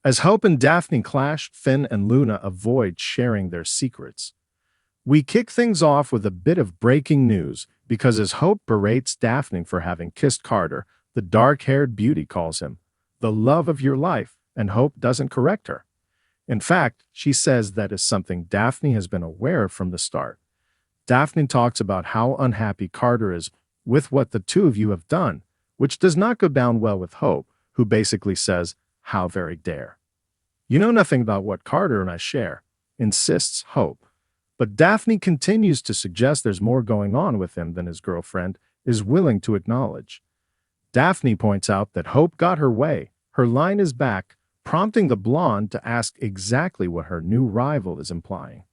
As Hope and Daphne clash, Finn and Luna avoid sharing their secrets. We kick things off with a bit of breaking news because as Hope berates Daphne for having kissed Carter, the dark-haired beauty calls him the love of your life, and Hope doesn't correct her. In fact, she says that is something Daphne has been aware of from the start. Daphne talks about how unhappy Carter is with what the two of you have done, which does not go down well with Hope, who basically says, "How very dare. You know nothing about what Carter and I share," insists Hope. But Daphne continues to suggest there's more going on with him than his girlfriend is willing to acknowledge. Daphne points out that Hope got her way. Her line is back, prompting the blonde to ask exactly what her new rival is implying.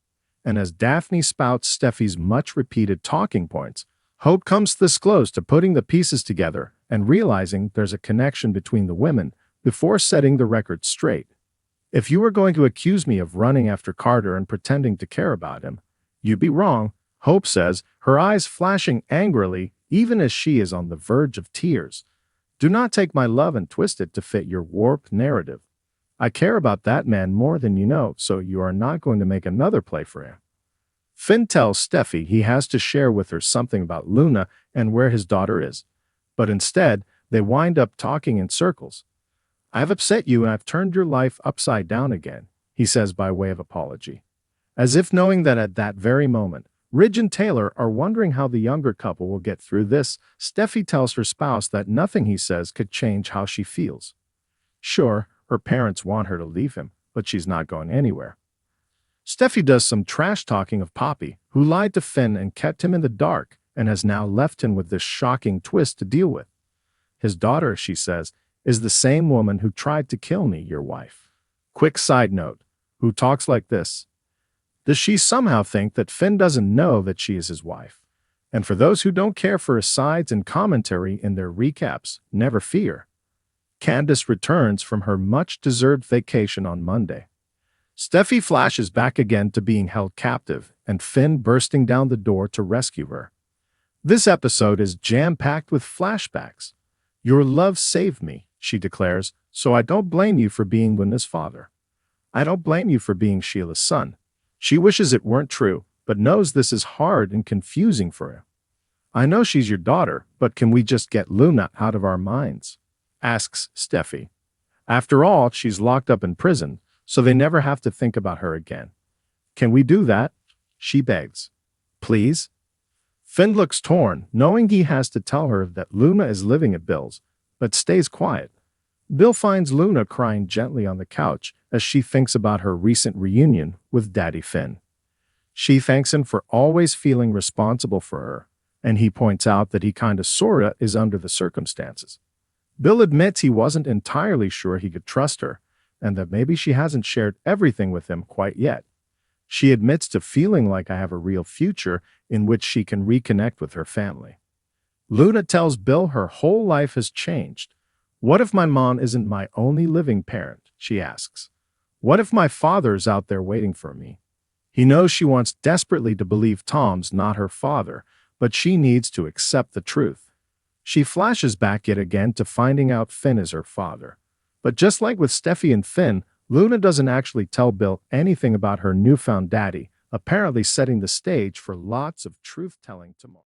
And as Daphne spouts Steffy's much-repeated talking points, Hope comes this close to putting the pieces together and realizing there's a connection between the women before setting the record straight. If you were going to accuse me of running after Carter and pretending to care about him, you'd be wrong, Hope says, her eyes flashing angrily even as she is on the verge of tears. Do not take my love and twist it to fit your warped narrative. I care about that man more than you know, so you are not going to make another play for him. Finn tells Steffy he has to share with her something about Luna and where his daughter is. But instead, they wind up talking in circles. "I've upset you and I've turned your life upside down again," he says by way of apology. As if knowing that at that very moment, Ridge and Taylor are wondering how the younger couple will get through this, Steffy tells her spouse that nothing he says could change how she feels. Sure, her parents want her to leave him, but she's not going anywhere. Steffy does some trash talking of Poppy, who lied to Finn and kept him in the dark and has now left him with this shocking twist to deal with. His daughter, she says, is the same woman who tried to kill me, your wife. Quick side note, who talks like this? Does she somehow think that Finn doesn't know that she is his wife? And for those who don't care for asides and commentary in their recaps, never fear. Candace returns from her much-deserved vacation on Monday. Steffy flashes back again to being held captive and Finn bursting down the door to rescue her. This episode is jam-packed with flashbacks. "Your love saved me," she declares, "so I don't blame you for being Luna's father. I don't blame you for being Sheila's son." She wishes it weren't true, but knows this is hard and confusing for him. "I know she's your daughter, but can we just get Luna out of our minds?" asks Steffy. "After all, she's locked up in prison, so they never have to think about her again. Can we do that?" she begs. "Please?" Finn looks torn, knowing he has to tell her that Luna is living at Bill's, but stays quiet. Bill finds Luna crying gently on the couch as she thinks about her recent reunion with Daddy Finn. She thanks him for always feeling responsible for her, and he points out that he kinda sorta is under the circumstances. Bill admits he wasn't entirely sure he could trust her, and that maybe she hasn't shared everything with him quite yet. She admits to feeling like I have a real future in which she can reconnect with her family. Luna tells Bill her whole life has changed. "What if my mom isn't my only living parent?" she asks. "What if my father's out there waiting for me?" He knows she wants desperately to believe Tom's not her father, but she needs to accept the truth. She flashes back yet again to finding out Finn is her father. But just like with Steffy and Finn, Luna doesn't actually tell Bill anything about her newfound daddy, apparently setting the stage for lots of truth-telling tomorrow.